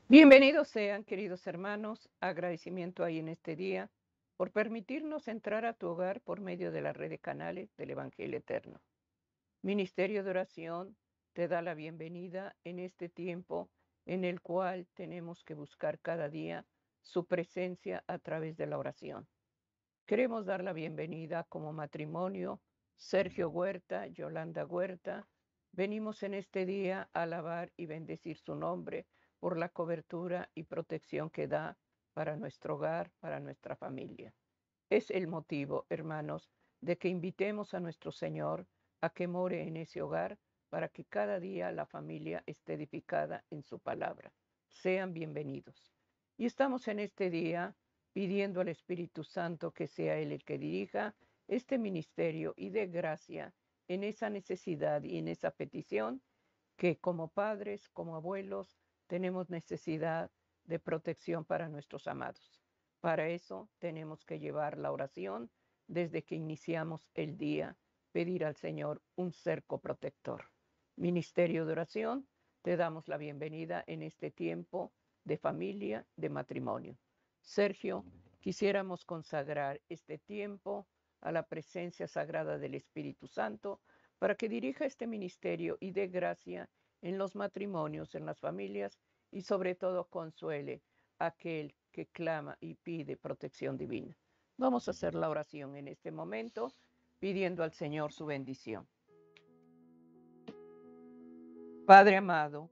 Bienvenidos sean, queridos hermanos. Agradecimiento ahí en este día por permitirnos entrar a tu hogar por medio de la red de canales del Evangelio Eterno. Ministerio de Oración te da la bienvenida en este tiempo en el cual tenemos que buscar cada día su presencia a través de la oración. Queremos dar la bienvenida como matrimonio, Sergio Huerta, Yolanda Huerta. Venimos en este día a alabar y bendecir su nombre por la cobertura y protección que da para nuestro hogar, para nuestra familia. Es el motivo, hermanos, de que invitemos a nuestro Señor a que more en ese hogar para que cada día la familia esté edificada en su palabra. Sean bienvenidos. Y estamos en este día pidiendo al Espíritu Santo que sea Él el que dirija este ministerio y dé gracia en esa necesidad y en esa petición que como padres, como abuelos, tenemos necesidad de protección para nuestros amados. Para eso tenemos que llevar la oración desde que iniciamos el día, pedir al Señor un cerco protector. Ministerio de Oración, te damos la bienvenida en este tiempo de familia, de matrimonio. Sergio, quisiéramos consagrar este tiempo a la presencia sagrada del Espíritu Santo para que dirija este ministerio y dé gracia en los matrimonios, en las familias y sobre todo consuele a aquel que clama y pide protección divina. Vamos a hacer la oración en este momento pidiendo al Señor su bendición. Padre amado,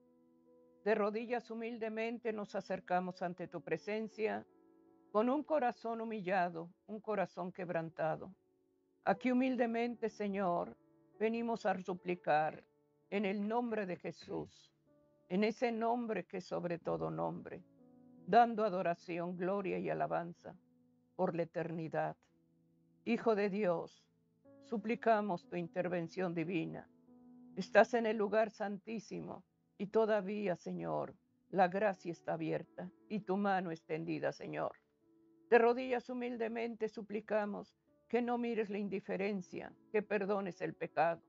de rodillas humildemente nos acercamos ante tu presencia con un corazón humillado, un corazón quebrantado. Aquí humildemente, Señor, venimos a suplicar en el nombre de Jesús, en ese nombre que es sobre todo nombre, dando adoración, gloria y alabanza por la eternidad. Hijo de Dios, suplicamos tu intervención divina. Estás en el lugar santísimo y todavía, Señor, la gracia está abierta y tu mano extendida, Señor. De rodillas humildemente suplicamos que no mires la indiferencia, que perdones el pecado.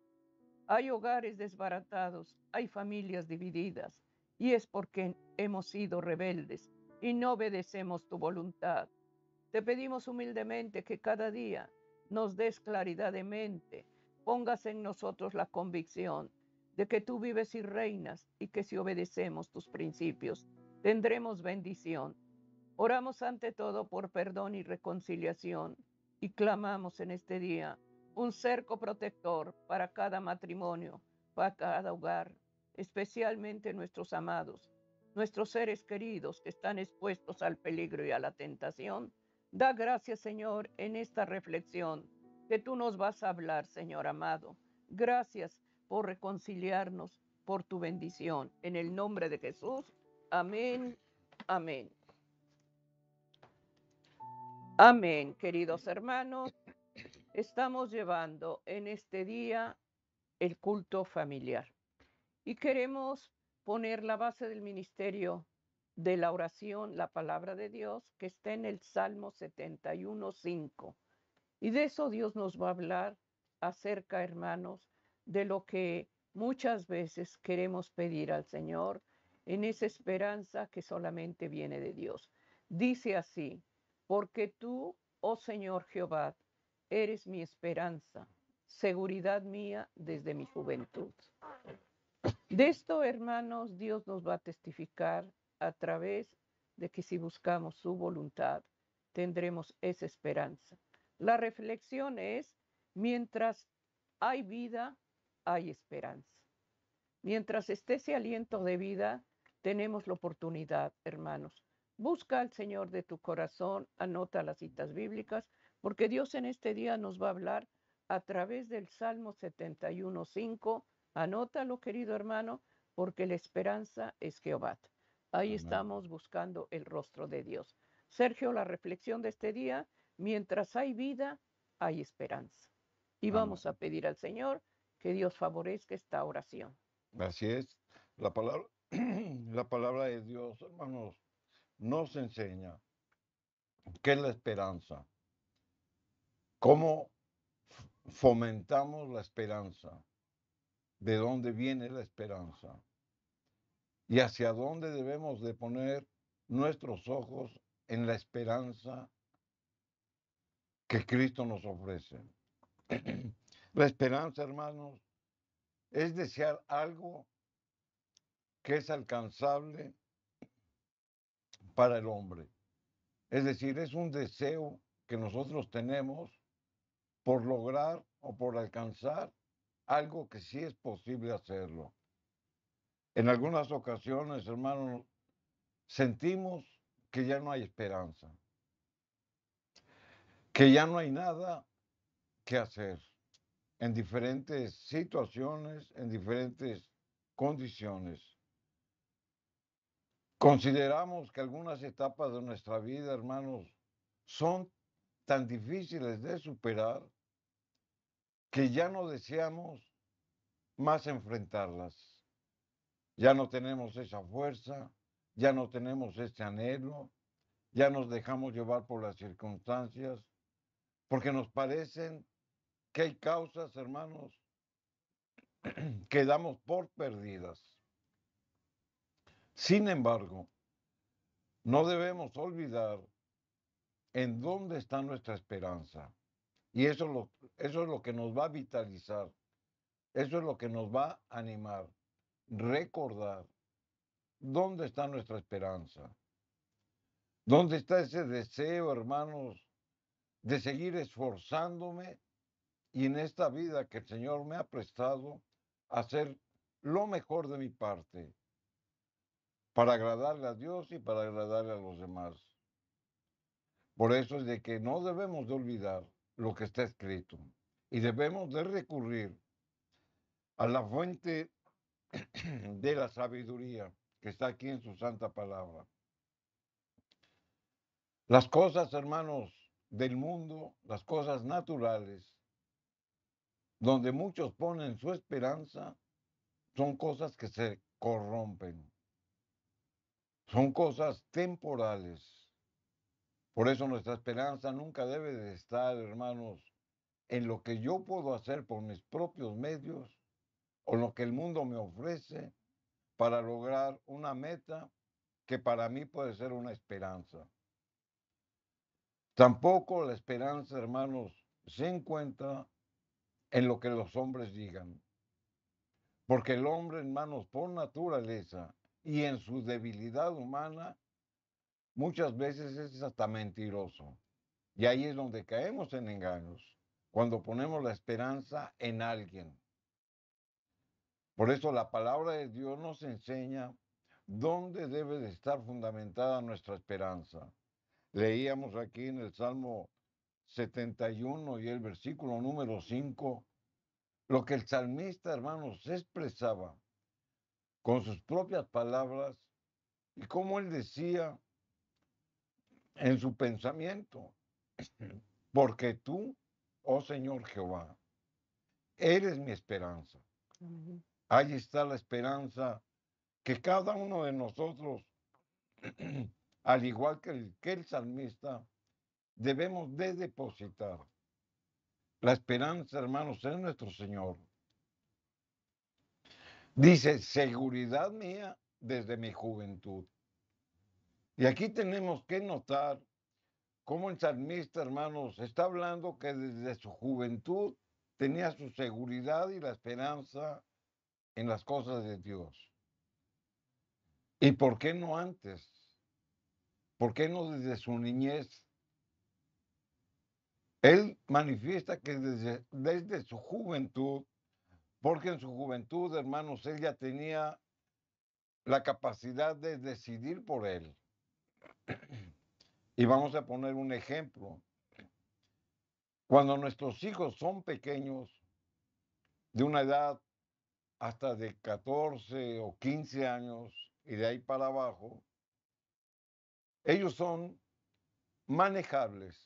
Hay hogares desbaratados, hay familias divididas, y es porque hemos sido rebeldes y no obedecemos tu voluntad. Te pedimos humildemente que cada día nos des claridad de mente, pongas en nosotros la convicción de que tú vives y reinas y que si obedecemos tus principios tendremos bendición. Oramos ante todo por perdón y reconciliación y clamamos en este día un cerco protector para cada matrimonio, para cada hogar, especialmente nuestros amados, nuestros seres queridos que están expuestos al peligro y a la tentación. Da gracias, Señor, en esta reflexión que tú nos vas a hablar, Señor amado. Gracias por reconciliarnos, por tu bendición. En el nombre de Jesús. Amén. Amén. Amén, queridos hermanos. Estamos llevando en este día el culto familiar y queremos poner la base del ministerio de la oración, la palabra de Dios, que está en el Salmo 71:5. Y de eso Dios nos va a hablar acerca, hermanos, de lo que muchas veces queremos pedir al Señor en esa esperanza que solamente viene de Dios. Dice así, porque tú, oh Señor Jehová, eres mi esperanza, seguridad mía desde mi juventud. De esto, hermanos, Dios nos va a testificar a través de que si buscamos su voluntad, tendremos esa esperanza. La reflexión es, mientras hay vida, hay esperanza. Mientras esté ese aliento de vida, tenemos la oportunidad, hermanos. Busca al Señor de tu corazón, anota las citas bíblicas, porque Dios en este día nos va a hablar a través del Salmo 71:5. Anótalo, querido hermano, porque la esperanza es Jehová. Ahí Amén. estamos buscando el rostro de Dios. Sergio, la reflexión de este día, mientras hay vida, hay esperanza. Y Amén. vamos a pedir al Señor que Dios favorezca esta oración. Así es. La palabra, la palabra de Dios, hermanos, nos enseña qué es la esperanza, cómo fomentamos la esperanza, de dónde viene la esperanza. y hacia dónde debemos de poner nuestros ojos en la esperanza que Cristo nos ofrece. La esperanza, hermanos, es desear algo que es alcanzable para el hombre. Es decir, es un deseo que nosotros tenemos por lograr o por alcanzar algo que sí es posible hacerlo. En algunas ocasiones, hermanos, sentimos que ya no hay esperanza, que ya no hay nada que hacer en diferentes situaciones, en diferentes condiciones. Consideramos que algunas etapas de nuestra vida, hermanos, son tan difíciles de superar que ya no deseamos más enfrentarlas. Ya no tenemos esa fuerza, ya no tenemos ese anhelo, ya nos dejamos llevar por las circunstancias, porque nos parecen que hay causas, hermanos, que damos por perdidas. Sin embargo, no debemos olvidar en dónde está nuestra esperanza. Y eso es lo que nos va a vitalizar, eso es lo que nos va a animar. Recordar dónde está nuestra esperanza, dónde está ese deseo, hermanos, de seguir esforzándome y en esta vida que el Señor me ha prestado, hacer lo mejor de mi parte para agradarle a Dios y para agradarle a los demás. Por eso es de que no debemos de olvidar lo que está escrito y debemos de recurrir a la fuente de la sabiduría que está aquí en su santa palabra. Las cosas, hermanos, del mundo, las cosas naturales, donde muchos ponen su esperanza, son cosas que se corrompen, son cosas temporales. Por eso nuestra esperanza nunca debe de estar, hermanos, en lo que yo puedo hacer por mis propios medios o lo que el mundo me ofrece para lograr una meta que para mí puede ser una esperanza. Tampoco la esperanza, hermanos, se encuentra en lo que los hombres digan, porque el hombre, hermanos, por naturaleza y en su debilidad humana, muchas veces es hasta mentiroso. Y ahí es donde caemos en engaños, cuando ponemos la esperanza en alguien. Por eso la palabra de Dios nos enseña dónde debe de estar fundamentada nuestra esperanza. Leíamos aquí en el Salmo 71 y el versículo número 5, lo que el salmista, hermanos, expresaba con sus propias palabras y como él decía en su pensamiento, porque tú, oh Señor Jehová, eres mi esperanza. Ahí está la esperanza que cada uno de nosotros, al igual que el salmista, debemos de depositar. La esperanza, hermanos, en nuestro Señor. Dice, seguridad mía desde mi juventud. Y aquí tenemos que notar cómo el salmista, hermanos, está hablando que desde su juventud tenía su seguridad y la esperanza en las cosas de Dios. ¿Y por qué no antes? ¿Por qué no desde su niñez? Él manifiesta que desde su juventud, porque en su juventud, hermanos, él ya tenía la capacidad de decidir por él. Y vamos a poner un ejemplo. Cuando nuestros hijos son pequeños, de una edad hasta de 14 o 15 años y de ahí para abajo, ellos son manejables.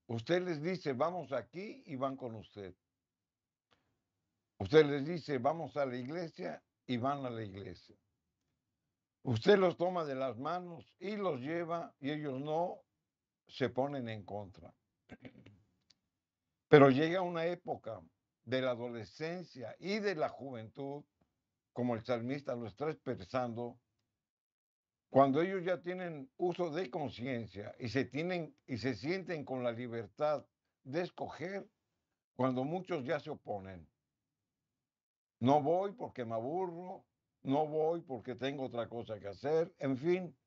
Usted les dice, vamos aquí y van con usted. Usted les dice, vamos a la iglesia y van a la iglesia. Usted los toma de las manos y los lleva y ellos no se ponen en contra. Pero llega una época de la adolescencia y de la juventud como el salmista lo está expresando, cuando ellos ya tienen uso de conciencia y se sienten con la libertad de escoger, cuando muchos ya se oponen. No voy porque me aburro, no voy porque tengo otra cosa que hacer, en fin,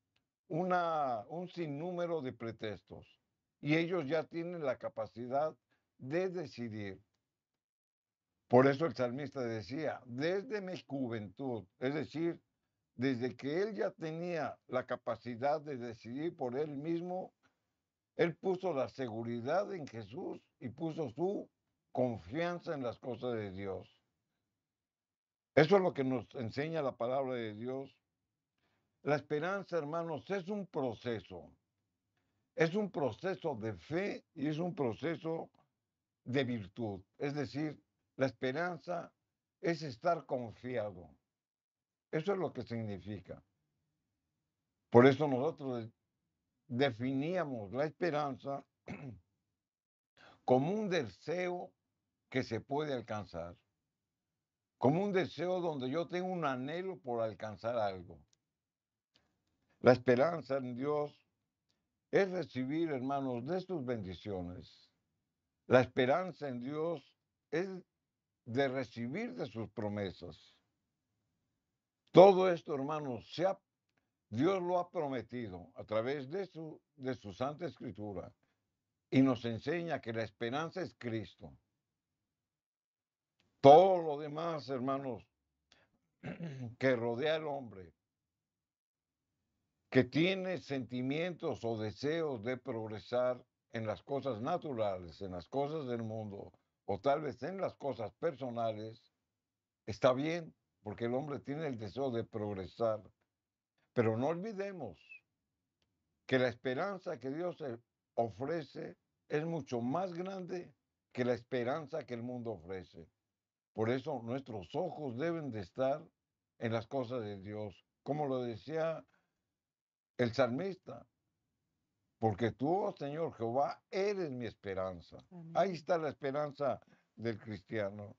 un sinnúmero de pretextos. Y ellos ya tienen la capacidad de decidir. Por eso el salmista decía, desde mi juventud, es decir, desde que él ya tenía la capacidad de decidir por él mismo, él puso la seguridad en Jesús y puso su confianza en las cosas de Dios. Eso es lo que nos enseña la palabra de Dios. La esperanza, hermanos, es un proceso de fe y es un proceso de virtud. Es decir, la esperanza es estar confiado. Eso es lo que significa. Por eso nosotros definíamos la esperanza como un deseo que se puede alcanzar, como un deseo donde yo tengo un anhelo por alcanzar algo. La esperanza en Dios es recibir, hermanos, de sus bendiciones. La esperanza en Dios es de recibir de sus promesas. Todo esto, hermanos, Dios lo ha prometido a través de su Santa Escritura y nos enseña que la esperanza es Cristo. Todo lo demás, hermanos, que rodea al hombre, que tiene sentimientos o deseos de progresar en las cosas naturales, en las cosas del mundo, o tal vez en las cosas personales, está bien, porque el hombre tiene el deseo de progresar. Pero no olvidemos que la esperanza que Dios ofrece es mucho más grande que la esperanza que el mundo ofrece. Por eso nuestros ojos deben de estar en las cosas de Dios, como lo decía el salmista, porque tú, oh Señor Jehová, eres mi esperanza. Ahí Amén. está la esperanza del cristiano.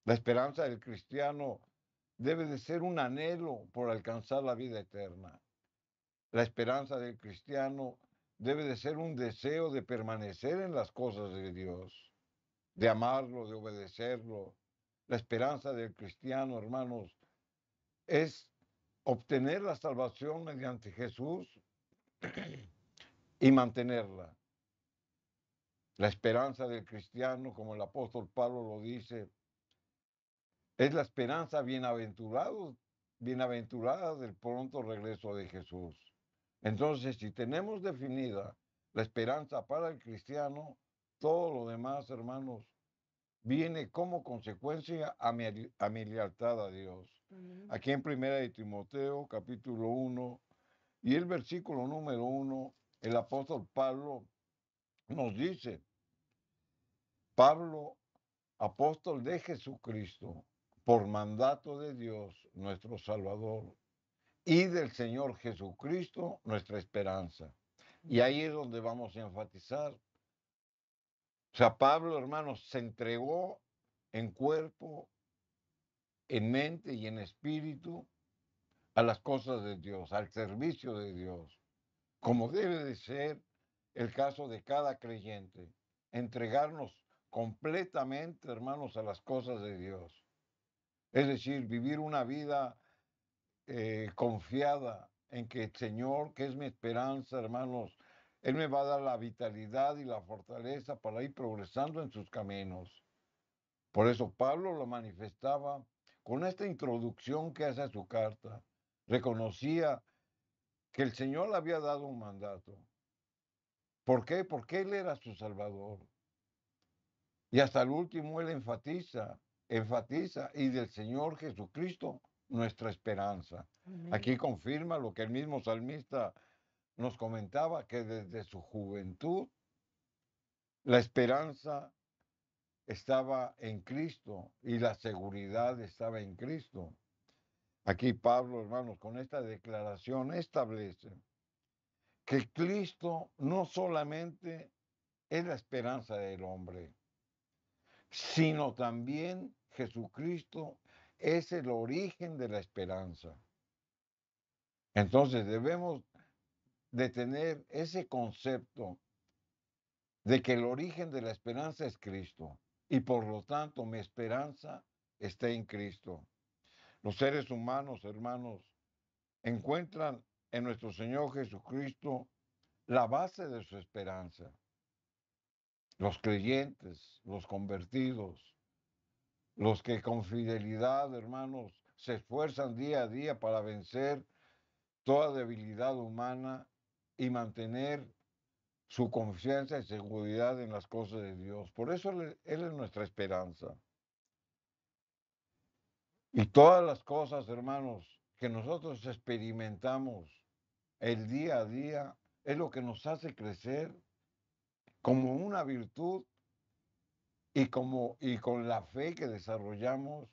La esperanza del cristiano debe de ser un anhelo por alcanzar la vida eterna. La esperanza del cristiano debe de ser un deseo de permanecer en las cosas de Dios, de amarlo, de obedecerlo. La esperanza del cristiano, hermanos, es obtener la salvación mediante Jesús y mantenerla. La esperanza del cristiano, como el apóstol Pablo lo dice, es la esperanza bienaventurada del pronto regreso de Jesús. Entonces, si tenemos definida la esperanza para el cristiano, todo lo demás, hermanos, viene como consecuencia a mi lealtad a Dios. Amén. Aquí en Primera de Timoteo, capítulo 1, y el versículo número 1, el apóstol Pablo nos dice, Pablo, apóstol de Jesucristo, por mandato de Dios, nuestro Salvador, y del Señor Jesucristo, nuestra esperanza. Y ahí es donde vamos a enfatizar. O sea, Pablo, hermanos, se entregó en cuerpo, en mente y en espíritu a las cosas de Dios, al servicio de Dios, como debe de ser el caso de cada creyente, entregarnos completamente, hermanos, a las cosas de Dios. Es decir, vivir una vida confiada en que el Señor, que es mi esperanza, hermanos, Él me va a dar la vitalidad y la fortaleza para ir progresando en sus caminos. Por eso Pablo lo manifestaba con esta introducción que hace a su carta. Reconocía que el Señor le había dado un mandato. ¿Por qué? Porque Él era su Salvador. Y hasta el último Él enfatiza, y del Señor Jesucristo nuestra esperanza. Amén. Aquí confirma lo que el mismo salmista nos comentaba, que desde su juventud la esperanza estaba en Cristo y la seguridad estaba en Cristo. Aquí Pablo, hermanos, con esta declaración establece que Cristo no solamente es la esperanza del hombre, sino también Jesucristo es el origen de la esperanza. Entonces debemos de tener ese concepto de que el origen de la esperanza es Cristo y por lo tanto mi esperanza está en Cristo. Los seres humanos, hermanos, encuentran en nuestro Señor Jesucristo la base de su esperanza. Los creyentes, los convertidos, los que con fidelidad, hermanos, se esfuerzan día a día para vencer toda debilidad humana y mantener su confianza y seguridad en las cosas de Dios. Por eso Él es nuestra esperanza. Y todas las cosas, hermanos, que nosotros experimentamos el día a día, es lo que nos hace crecer como una virtud y con la fe que desarrollamos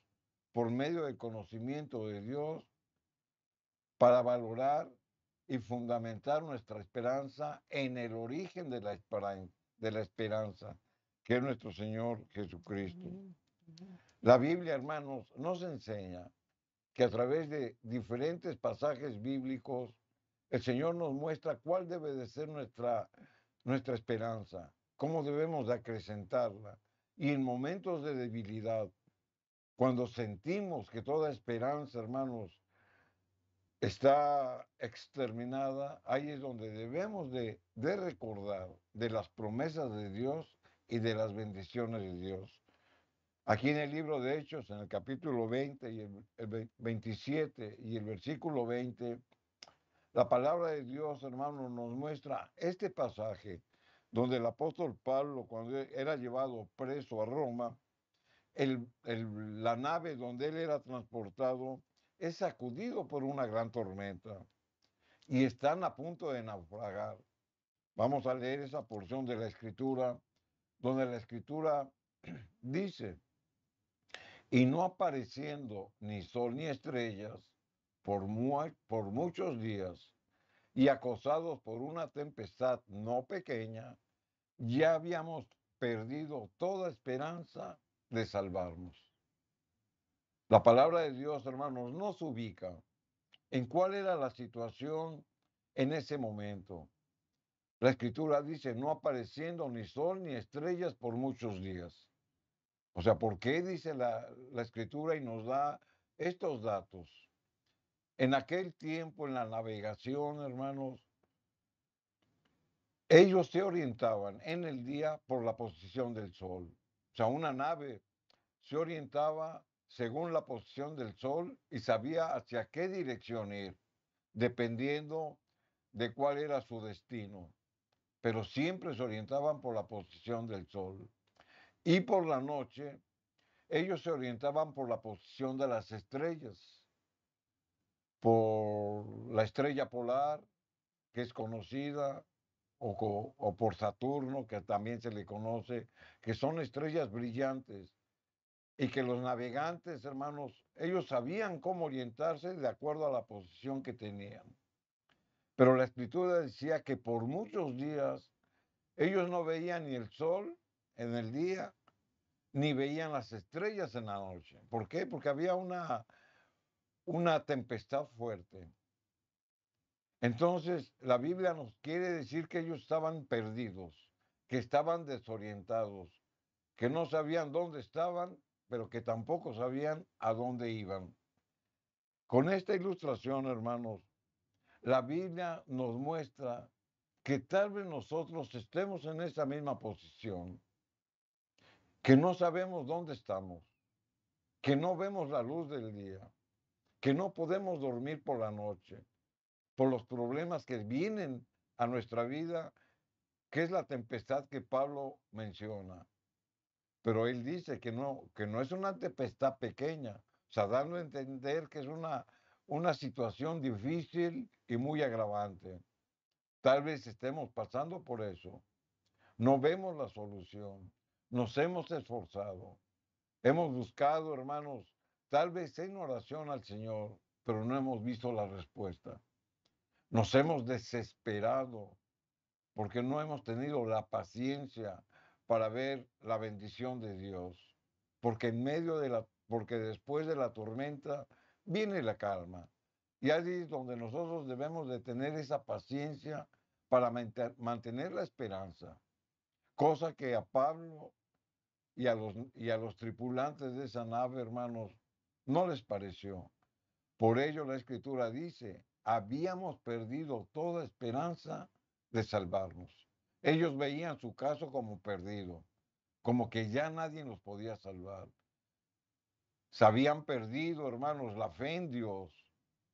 por medio del conocimiento de Dios para valorar y fundamentar nuestra esperanza en el origen de la esperanza, que es nuestro Señor Jesucristo. La Biblia, hermanos, nos enseña que a través de diferentes pasajes bíblicos, el Señor nos muestra cuál debe de ser nuestra esperanza, cómo debemos de acrecentarla. Y en momentos de debilidad, cuando sentimos que toda esperanza, hermanos, está exterminada, ahí es donde debemos de recordar de las promesas de Dios y de las bendiciones de Dios. Aquí en el libro de Hechos, en el capítulo 20 y el 27 y el versículo 20, la palabra de Dios, hermanos, nos muestra este pasaje donde el apóstol Pablo, cuando era llevado preso a Roma, la nave donde él era transportado es sacudido por una gran tormenta y están a punto de naufragar. Vamos a leer esa porción de la escritura, donde la escritura dice, y no apareciendo ni sol ni estrellas por muchos días, y acosados por una tempestad no pequeña, ya habíamos perdido toda esperanza de salvarnos. La palabra de Dios, hermanos, nos ubica en cuál era la situación en ese momento. La escritura dice, no apareciendo ni sol ni estrellas por muchos días. O sea, ¿por qué dice la escritura y nos da estos datos? En aquel tiempo, en la navegación, hermanos, ellos se orientaban en el día por la posición del sol. O sea, una nave se orientaba según la posición del sol y sabía hacia qué dirección ir, dependiendo de cuál era su destino. Pero siempre se orientaban por la posición del sol. Y por la noche, ellos se orientaban por la posición de las estrellas, por la estrella polar, que es conocida, o por Saturno, que también se le conoce, que son estrellas brillantes, y que los navegantes, hermanos, ellos sabían cómo orientarse de acuerdo a la posición que tenían. Pero la escritura decía que por muchos días ellos no veían ni el sol en el día, ni veían las estrellas en la noche. ¿Por qué? Porque había una tempestad fuerte. Entonces, la Biblia nos quiere decir que ellos estaban perdidos, que estaban desorientados, que no sabían dónde estaban, pero que tampoco sabían a dónde iban. Con esta ilustración, hermanos, la Biblia nos muestra que tal vez nosotros estemos en esa misma posición, que no sabemos dónde estamos, que no vemos la luz del día, que no podemos dormir por la noche, por los problemas que vienen a nuestra vida, que es la tempestad que Pablo menciona. Pero él dice que no es una tempestad pequeña, o sea, dando a entender que es una situación difícil y muy agravante. Tal vez estemos pasando por eso. No vemos la solución. Nos hemos esforzado. Hemos buscado, hermanos, tal vez en oración al Señor, pero no hemos visto la respuesta. Nos hemos desesperado porque no hemos tenido la paciencia para ver la bendición de Dios. Porque en medio de la porque después de la tormenta viene la calma. Y ahí es donde nosotros debemos de tener esa paciencia para mantener la esperanza, cosa que a Pablo y a los tripulantes de esa nave, hermanos, no les pareció. Por ello la Escritura dice, habíamos perdido toda esperanza de salvarnos. Ellos veían su caso como perdido, como que ya nadie nos podía salvar. Se habían perdido, hermanos, la fe en Dios,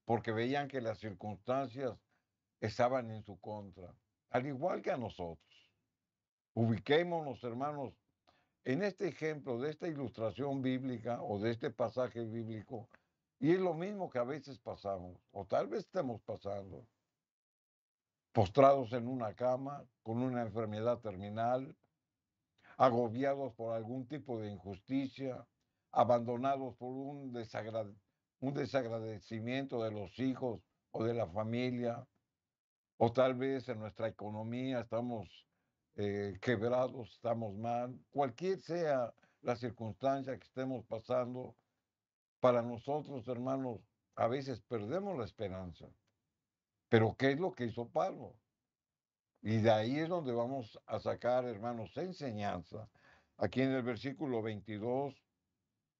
porque veían que las circunstancias estaban en su contra, al igual que a nosotros. Ubiquémonos, hermanos, en este ejemplo de esta ilustración bíblica o de este pasaje bíblico, y es lo mismo que a veces pasamos, o tal vez estemos pasando, postrados en una cama, con una enfermedad terminal, agobiados por algún tipo de injusticia, abandonados por un desagradecimiento de los hijos o de la familia, o tal vez en nuestra economía estamos quebrados, estamos mal, cualquier sea la circunstancia que estemos pasando, para nosotros, hermanos, a veces perdemos la esperanza. Pero ¿qué es lo que hizo Pablo? Y de ahí es donde vamos a sacar, hermanos, enseñanza. Aquí en el versículo 22,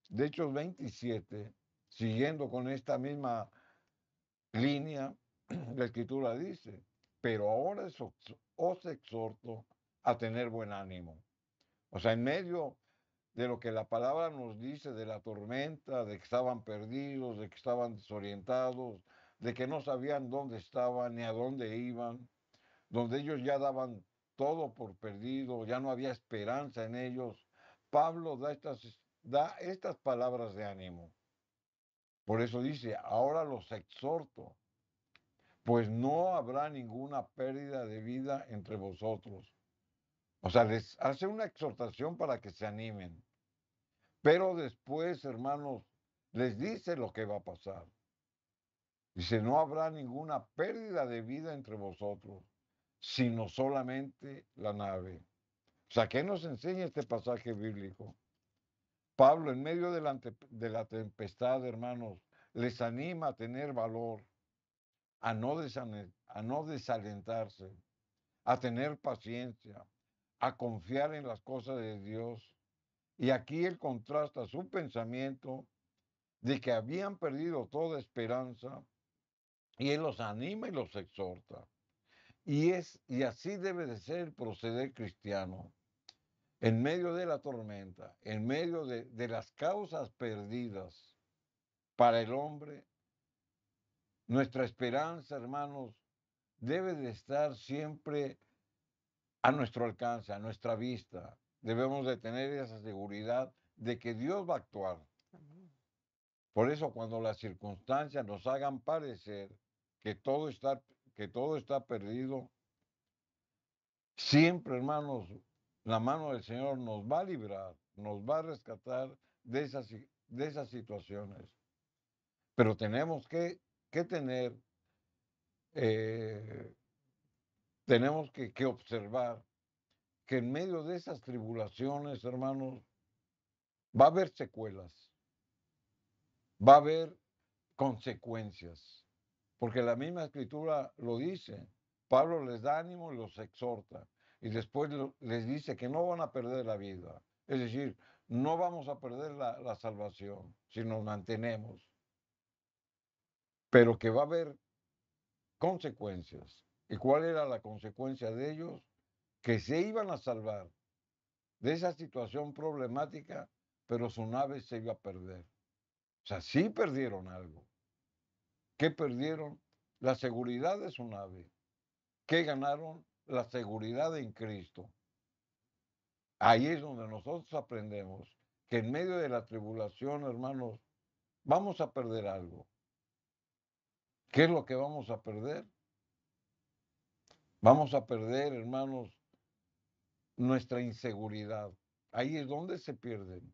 de Hechos 27, siguiendo con esta misma línea, la escritura dice, pero ahora os exhorto a tener buen ánimo. O sea, en medio de lo que la palabra nos dice de la tormenta, de que estaban perdidos, de que estaban desorientados, de que no sabían dónde estaban ni a dónde iban, donde ellos ya daban todo por perdido, ya no había esperanza en ellos, Pablo da estas palabras de ánimo. Por eso dice, ahora los exhorto, pues no habrá ninguna pérdida de vida entre vosotros. O sea, les hace una exhortación para que se animen. Pero después, hermanos, les dice lo que va a pasar. Dice, no habrá ninguna pérdida de vida entre vosotros, sino solamente la nave. O sea, ¿qué nos enseña este pasaje bíblico? Pablo, en medio de la tempestad, hermanos, les anima a tener valor, a no desalentarse, a tener paciencia, a confiar en las cosas de Dios. Y aquí él contrasta su pensamiento de que habían perdido toda esperanza y él los anima y los exhorta. Y así debe de ser el proceder cristiano. En medio de la tormenta, en medio de las causas perdidas para el hombre, nuestra esperanza, hermanos, debe de estar siempre a nuestro alcance, a nuestra vista. Debemos de tener esa seguridad de que Dios va a actuar. Por eso cuando las circunstancias nos hagan parecer que todo está perdido, siempre, hermanos, la mano del Señor nos va a librar, nos va a rescatar de esas situaciones. Pero eh, tenemos que observar que en medio de esas tribulaciones, hermanos, va a haber secuelas, va a haber consecuencias, porque la misma escritura lo dice. Pablo les da ánimo y los exhorta, y después les dice que no van a perder la vida, es decir, no vamos a perder la salvación si nos mantenemos, pero que va a haber consecuencias. ¿Y cuál era la consecuencia de ellos? Que se iban a salvar de esa situación problemática, pero su nave se iba a perder. O sea, sí perdieron algo. ¿Qué perdieron? La seguridad de su nave. ¿Qué ganaron? La seguridad en Cristo. Ahí es donde nosotros aprendemos que en medio de la tribulación, hermanos, vamos a perder algo. ¿Qué es lo que vamos a perder? Vamos a perder, hermanos, nuestra inseguridad. Ahí es donde se pierden.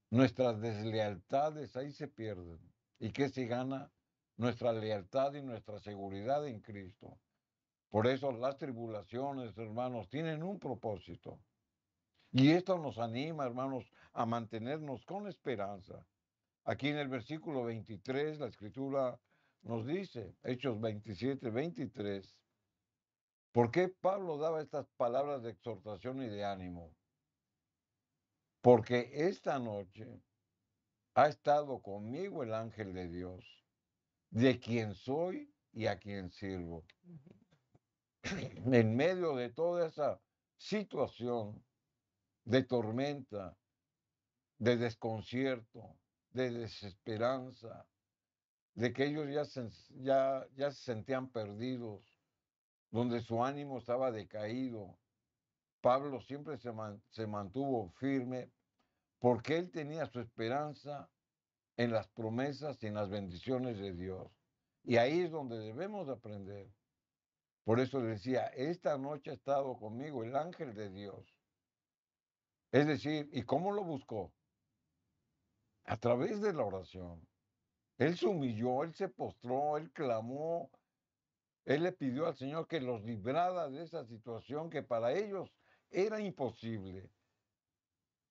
Nuestras deslealtades ahí se pierden. ¿Y qué se gana? Nuestra lealtad y nuestra seguridad en Cristo. Por eso las tribulaciones, hermanos, tienen un propósito. Y esto nos anima, hermanos, a mantenernos con esperanza. Aquí en el versículo 23, la escritura nos dice, Hechos 27, 23, ¿por qué Pablo daba estas palabras de exhortación y de ánimo? Porque esta noche ha estado conmigo el ángel de Dios, de quien soy y a quien sirvo. En medio de toda esa situación de tormenta, de desconcierto, de desesperanza, de que ellos ya se sentían perdidos, donde su ánimo estaba decaído, Pablo siempre se mantuvo firme porque él tenía su esperanza en las promesas y en las bendiciones de Dios. Y ahí es donde debemos de aprender. Por eso decía, esta noche ha estado conmigo el ángel de Dios. Es decir, ¿y cómo lo buscó? A través de la oración. Él se humilló, él se postró, él clamó, él le pidió al Señor que los librara de esa situación que para ellos era imposible,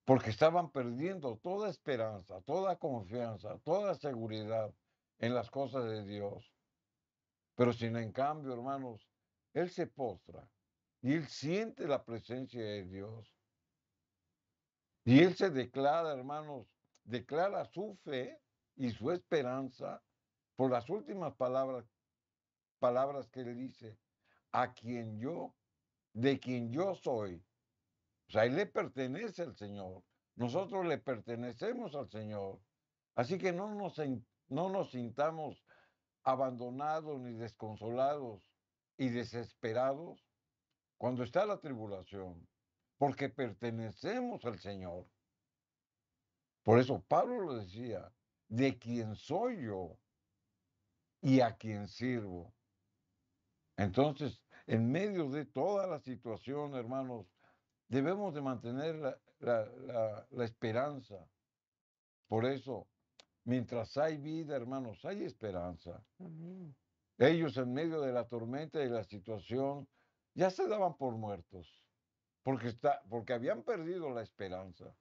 porque estaban perdiendo toda esperanza, toda confianza, toda seguridad en las cosas de Dios. Pero sin en cambio, hermanos, él se postra y él siente la presencia de Dios. Y él se declara, hermanos, declara su fe y su esperanza por las últimas palabras que él dice, a quien yo, de quien yo soy. O sea, él le pertenece al Señor. Nosotros le pertenecemos al Señor. Así que no nos sintamos abandonados ni desconsolados y desesperados cuando está la tribulación, porque pertenecemos al Señor. Por eso Pablo lo decía, de quien soy yo y a quien sirvo. Entonces, en medio de toda la situación, hermanos, debemos de mantener la esperanza. Por eso, mientras hay vida, hermanos, hay esperanza. Amén. Ellos en medio de la tormenta y la situación ya se daban por muertos, porque habían perdido la esperanza.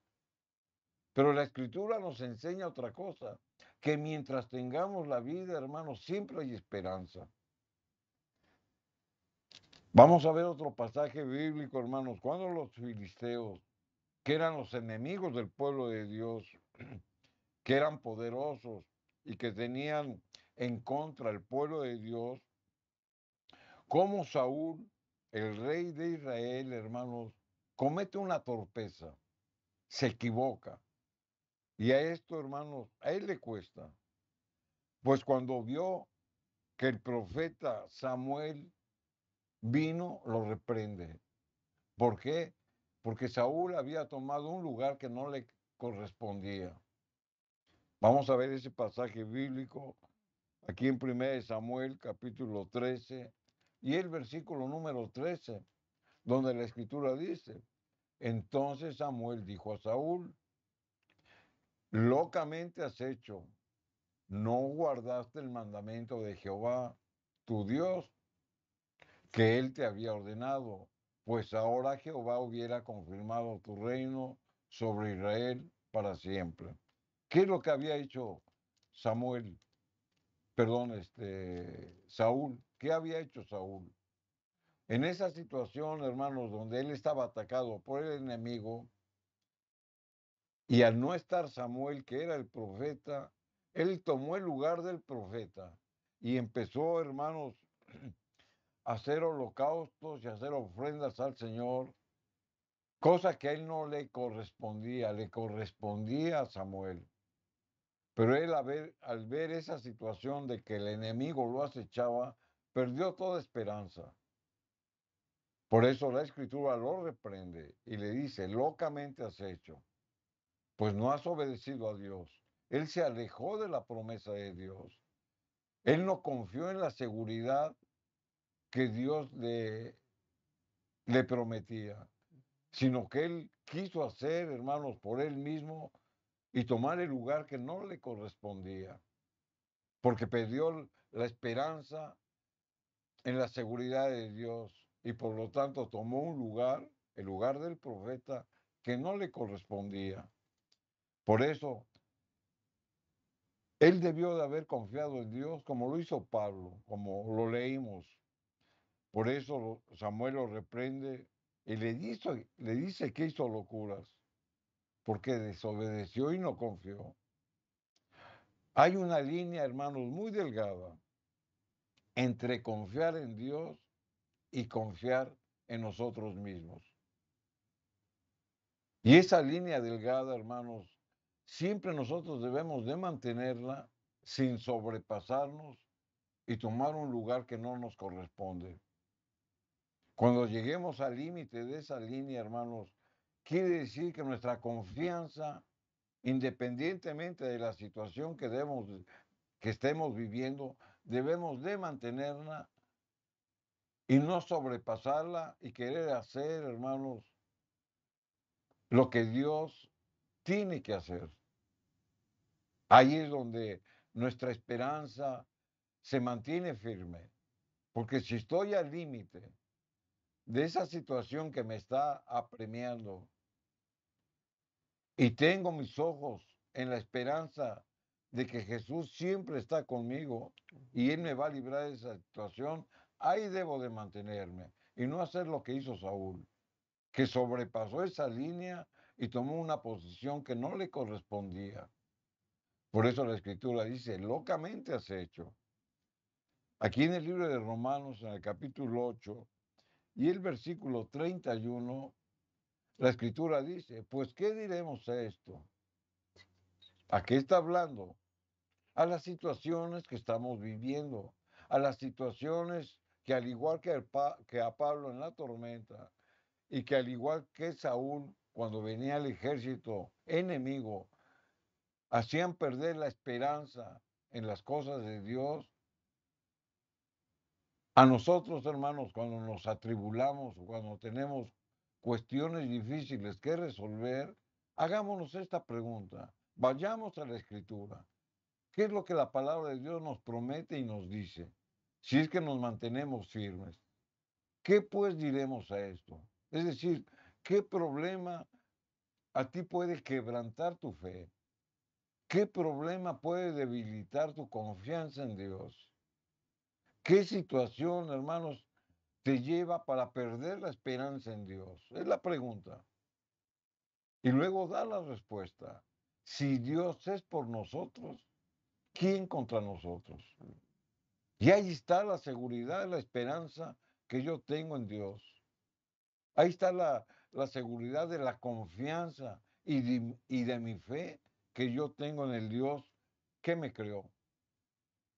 Pero la escritura nos enseña otra cosa, que mientras tengamos la vida, hermanos, siempre hay esperanza. Vamos a ver otro pasaje bíblico, hermanos, cuando los filisteos, que eran los enemigos del pueblo de Dios, que eran poderosos y que tenían en contra el pueblo de Dios, como Saúl, el rey de Israel, hermanos, comete una torpeza, se equivoca. Y a esto, hermanos, a él le cuesta. Pues cuando vio que el profeta Samuel vino, lo reprende. ¿Por qué? Porque Saúl había tomado un lugar que no le correspondía. Vamos a ver ese pasaje bíblico aquí en 1 Samuel capítulo 13 y el versículo número 13, donde la escritura dice, entonces Samuel dijo a Saúl, locamente has hecho, no guardaste el mandamiento de Jehová, tu Dios, que él te había ordenado, pues ahora Jehová hubiera confirmado tu reino sobre Israel para siempre. ¿Qué es lo que había hecho Samuel? Perdón, Saúl. ¿Qué había hecho Saúl? En esa situación, hermanos, donde él estaba atacado por el enemigo, y al no estar Samuel, que era el profeta, él tomó el lugar del profeta y empezó, hermanos, a hacer holocaustos y a hacer ofrendas al Señor, cosa que a él no le correspondía a Samuel. Pero él al ver esa situación de que el enemigo lo acechaba, perdió toda esperanza. Por eso la escritura lo reprende y le dice, locamente has hecho, pues no has obedecido a Dios. Él se alejó de la promesa de Dios. Él no confió en la seguridad que Dios le prometía, sino que él quiso hacer, hermanos, por él mismo y tomar el lugar que no le correspondía, porque perdió la esperanza en la seguridad de Dios y por lo tanto tomó un lugar, el lugar del profeta, que no le correspondía. Por eso, él debió de haber confiado en Dios como lo hizo Pablo, como lo leímos. Por eso Samuel lo reprende y le dice que hizo locuras, porque desobedeció y no confió. Hay una línea, hermanos, muy delgada entre confiar en Dios y confiar en nosotros mismos. Y esa línea delgada, hermanos, siempre nosotros debemos de mantenerla sin sobrepasarnos y tomar un lugar que no nos corresponde. Cuando lleguemos al límite de esa línea, hermanos, quiere decir que nuestra confianza, independientemente de la situación que estemos viviendo, debemos de mantenerla y no sobrepasarla y querer hacer, hermanos, lo que Dios tiene que hacer. Ahí es donde nuestra esperanza se mantiene firme, porque si estoy al límite de esa situación que me está apremiando y tengo mis ojos en la esperanza de que Jesús siempre está conmigo y Él me va a librar de esa situación, ahí debo de mantenerme y no hacer lo que hizo Saúl, que sobrepasó esa línea y tomó una posición que no le correspondía. Por eso la Escritura dice, locamente has hecho. Aquí en el libro de Romanos, en el capítulo 8 y el versículo 31, la Escritura dice, pues ¿qué diremos a esto? ¿A qué está hablando? A las situaciones que estamos viviendo, a las situaciones que al igual que a Pablo en la tormenta y que al igual que Saúl cuando venía el ejército enemigo, hacían perder la esperanza en las cosas de Dios. A nosotros, hermanos, cuando nos atribulamos, cuando tenemos cuestiones difíciles que resolver, hagámonos esta pregunta. Vayamos a la Escritura. ¿Qué es lo que la palabra de Dios nos promete y nos dice? Si es que nos mantenemos firmes. ¿Qué pues diremos a esto? Es decir, ¿qué problema a ti puede quebrantar tu fe? ¿Qué problema puede debilitar tu confianza en Dios? ¿Qué situación, hermanos, te lleva para perder la esperanza en Dios? Es la pregunta. Y luego da la respuesta. Si Dios es por nosotros, ¿quién contra nosotros? Y ahí está la seguridad, la esperanza que yo tengo en Dios. Ahí está la seguridad de la confianza y de mi fe que yo tengo en el Dios que me creó,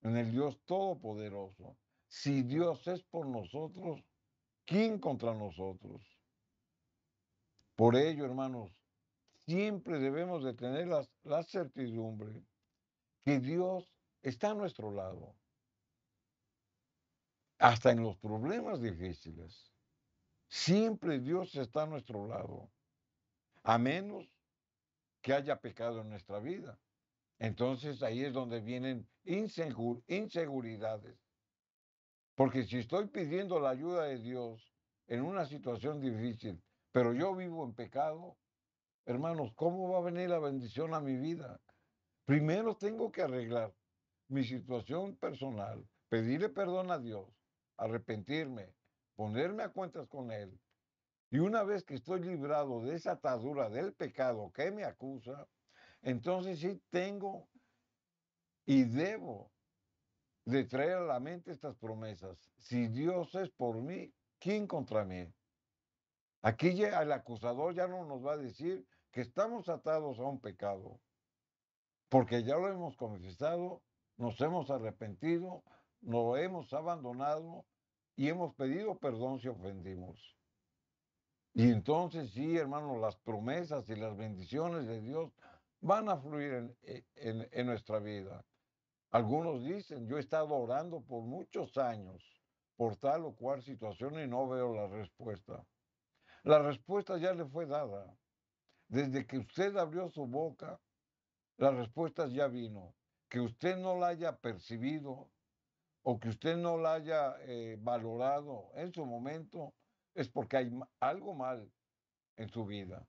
en el Dios todopoderoso. Si Dios es por nosotros, ¿quién contra nosotros? Por ello, hermanos, siempre debemos de tener la certidumbre que Dios está a nuestro lado, hasta en los problemas difíciles. Siempre Dios está a nuestro lado, a menos que haya pecado en nuestra vida. Entonces ahí es donde vienen inseguridades. Porque si estoy pidiendo la ayuda de Dios en una situación difícil, pero yo vivo en pecado, hermanos, ¿cómo va a venir la bendición a mi vida? Primero tengo que arreglar mi situación personal, pedirle perdón a Dios, arrepentirme, ponerme a cuentas con Él. Y una vez que estoy librado de esa atadura del pecado que me acusa, entonces sí tengo y debo de traer a la mente estas promesas. Si Dios es por mí, ¿quién contra mí? Aquí ya el acusador ya no nos va a decir que estamos atados a un pecado, porque ya lo hemos confesado, nos hemos arrepentido, lo hemos abandonado y hemos pedido perdón si ofendimos. Y entonces sí, hermanos, las promesas y las bendiciones de Dios van a fluir en nuestra vida. Algunos dicen, yo he estado orando por muchos años por tal o cual situación y no veo la respuesta. La respuesta ya le fue dada. Desde que usted abrió su boca, la respuesta ya vino. Que usted no la haya percibido o que usted no la haya valorado en su momento, es porque hay algo mal en su vida.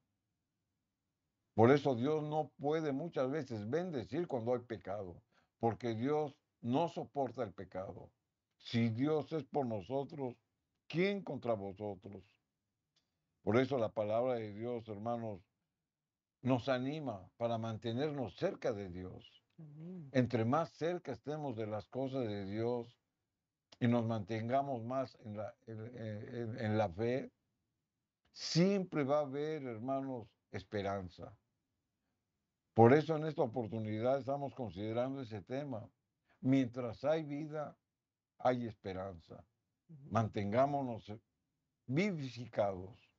Por eso Dios no puede muchas veces bendecir cuando hay pecado, porque Dios no soporta el pecado. Si Dios es por nosotros, ¿quién contra vosotros? Por eso la palabra de Dios, hermanos, nos anima para mantenernos cerca de Dios. Amén. Entre más cerca estemos de las cosas de Dios y nos mantengamos más en la fe, siempre va a haber, hermanos, esperanza. Por eso en esta oportunidad estamos considerando ese tema. Mientras hay vida, hay esperanza. Mantengámonos vivificados,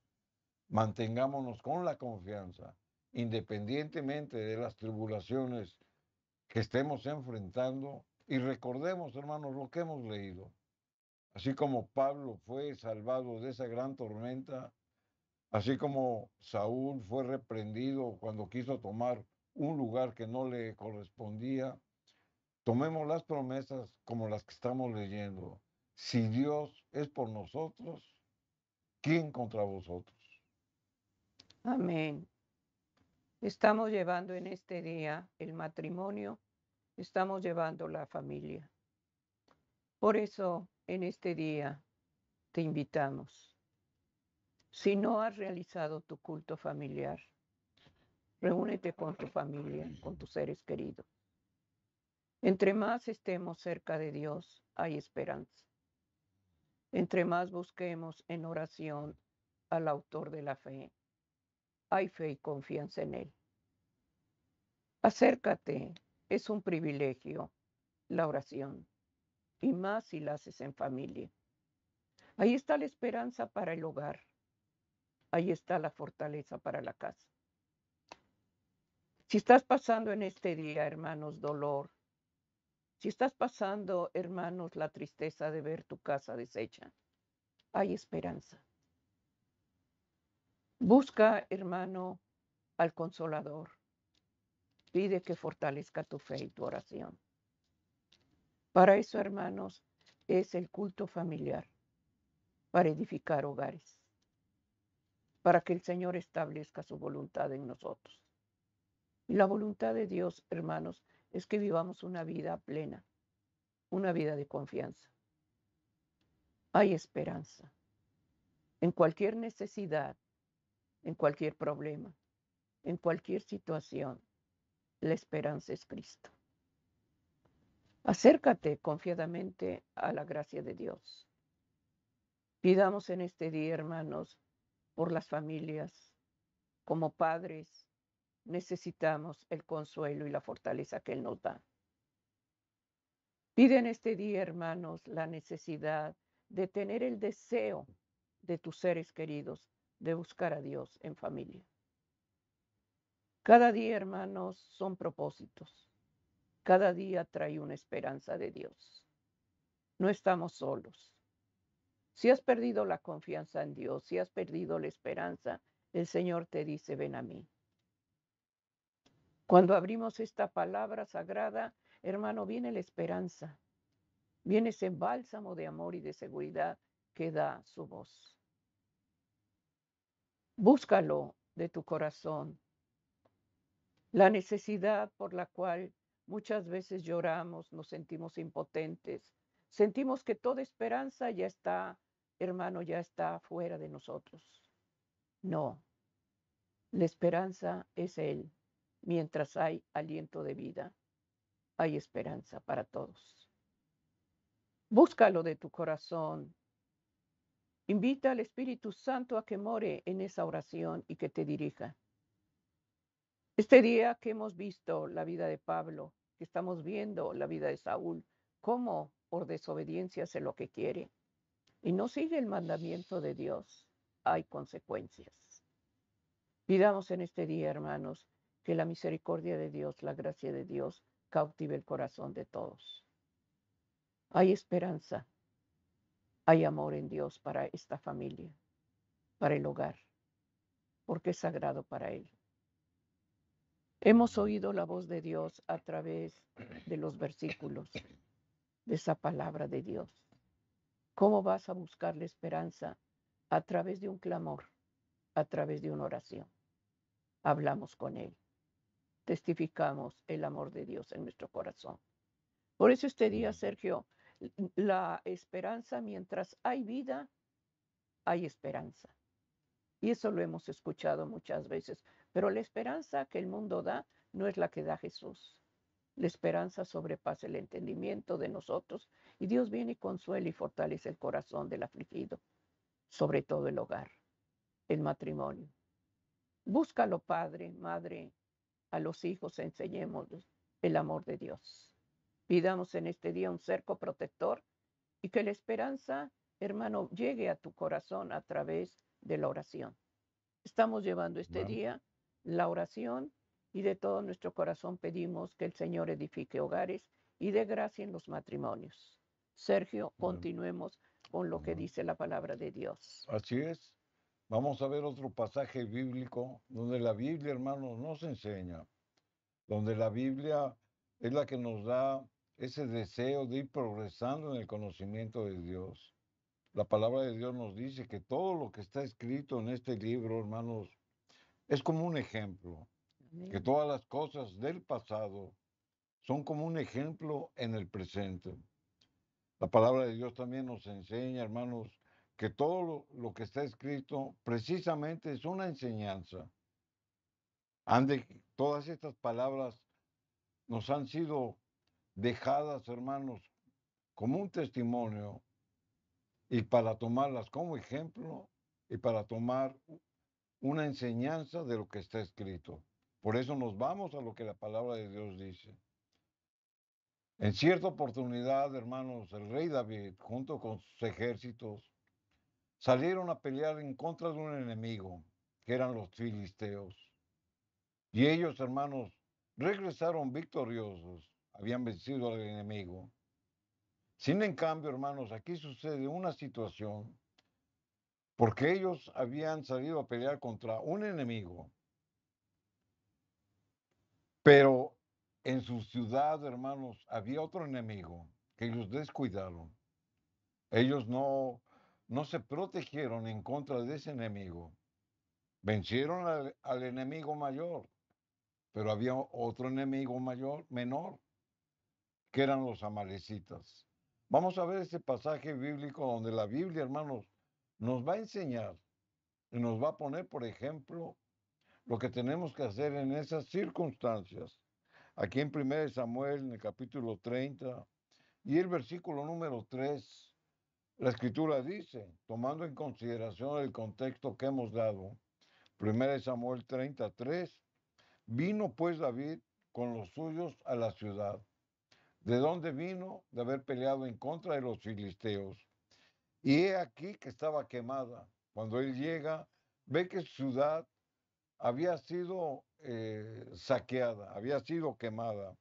mantengámonos con la confianza, independientemente de las tribulaciones que estemos enfrentando. Y recordemos, hermanos, lo que hemos leído. Así como Pablo fue salvado de esa gran tormenta, así como Saúl fue reprendido cuando quiso tomar un lugar que no le correspondía, tomemos las promesas como las que estamos leyendo. Si Dios es por nosotros, ¿quién contra vosotros? Amén. Estamos llevando en este día el matrimonio, estamos llevando la familia. Por eso en este día te invitamos. Si no has realizado tu culto familiar, reúnete con tu familia, con tus seres queridos. Entre más estemos cerca de Dios, hay esperanza. Entre más busquemos en oración al autor de la fe, hay fe y confianza en Él. Acércate, es un privilegio la oración, y más si la haces en familia. Ahí está la esperanza para el hogar, ahí está la fortaleza para la casa. Si estás pasando en este día, hermanos, dolor, si estás pasando, hermanos, la tristeza de ver tu casa deshecha, hay esperanza. Busca, hermano, al Consolador. Pide que fortalezca tu fe y tu oración. Para eso, hermanos, es el culto familiar, para edificar hogares, para que el Señor establezca su voluntad en nosotros. Y la voluntad de Dios, hermanos, es que vivamos una vida plena, una vida de confianza. Hay esperanza en cualquier necesidad, en cualquier problema, en cualquier situación. La esperanza es Cristo. Acércate confiadamente a la gracia de Dios. Pidamos en este día, hermanos, por las familias. Como padres, necesitamos el consuelo y la fortaleza que Él nos da. Pide en este día, hermanos, la necesidad de tener el deseo de tus seres queridos de buscar a Dios en familia. Cada día, hermanos, son propósitos. Cada día trae una esperanza de Dios. No estamos solos. Si has perdido la confianza en Dios, si has perdido la esperanza, el Señor te dice, ven a mí. Cuando abrimos esta palabra sagrada, hermano, viene la esperanza. Viene ese bálsamo de amor y de seguridad que da su voz. Búscalo de tu corazón. La necesidad por la cual muchas veces lloramos, nos sentimos impotentes, sentimos que toda esperanza ya está, hermano, ya está fuera de nosotros. No, la esperanza es Él. Mientras hay aliento de vida, hay esperanza para todos. Búscalo de tu corazón. Invita al Espíritu Santo a que more en esa oración y que te dirija. Este día que hemos visto la vida de Pablo, que estamos viendo la vida de Saúl, cómo por desobediencia hace lo que quiere y no sigue el mandamiento de Dios, hay consecuencias. Pidamos en este día, hermanos, que la misericordia de Dios, la gracia de Dios, cautive el corazón de todos. Hay esperanza, hay amor en Dios para esta familia, para el hogar, porque es sagrado para Él. Hemos oído la voz de Dios a través de los versículos de esa palabra de Dios. ¿Cómo vas a buscar la esperanza? A través de un clamor, a través de una oración. hablamos con Él, testificamos el amor de Dios en nuestro corazón. Por eso este día, Sergio, la esperanza, mientras hay vida, hay esperanza. Y eso lo hemos escuchado muchas veces. Pero la esperanza que el mundo da no es la que da Jesús. La esperanza sobrepasa el entendimiento de nosotros y Dios viene y consuela y fortalece el corazón del afligido, sobre todo el hogar, el matrimonio. Búscalo, padre, madre, a los hijos enseñémosles el amor de Dios. Pidamos en este día un cerco protector y que la esperanza, hermano, llegue a tu corazón a través de la oración. Estamos llevando este Amén. día la oración y de todo nuestro corazón pedimos que el Señor edifique hogares y dé gracia en los matrimonios. Sergio, continuemos con lo que Amén. dice la palabra de Dios. Así es. Vamos a ver otro pasaje bíblico donde la Biblia, hermanos, nos enseña, donde la Biblia es la que nos da ese deseo de ir progresando en el conocimiento de Dios. La palabra de Dios nos dice que todo lo que está escrito en este libro, hermanos, es como un ejemplo, que Amén. todas las cosas del pasado son como un ejemplo en el presente. La palabra de Dios también nos enseña, hermanos, que todo lo que está escrito precisamente es una enseñanza. Todas estas palabras nos han sido dejadas, hermanos, como un testimonio y para tomarlas como ejemplo y para tomar una enseñanza de lo que está escrito. Por eso nos vamos a lo que la palabra de Dios dice. En cierta oportunidad, hermanos, el rey David, junto con sus ejércitos, salieron a pelear en contra de un enemigo, que eran los filisteos. Y ellos, hermanos, regresaron victoriosos, habían vencido al enemigo. Sin en cambio, hermanos, aquí sucede una situación, porque ellos habían salido a pelear contra un enemigo, pero en su ciudad, hermanos, había otro enemigo que ellos descuidaron. Ellos no se protegieron en contra de ese enemigo. Vencieron al enemigo mayor, pero había otro enemigo mayor, menor, que eran los amalecitas. Vamos a ver este pasaje bíblico donde la Biblia, hermanos, nos va a enseñar y nos va a poner, por ejemplo, lo que tenemos que hacer en esas circunstancias. Aquí en 1 Samuel, en el capítulo 30, y el versículo número 3, la escritura dice, tomando en consideración el contexto que hemos dado, 1 Samuel 33, vino pues David con los suyos a la ciudad. ¿De dónde vino? De haber peleado en contra de los filisteos. Y he aquí que estaba quemada. Cuando él llega, ve que su ciudad había sido saqueada, había sido quemada.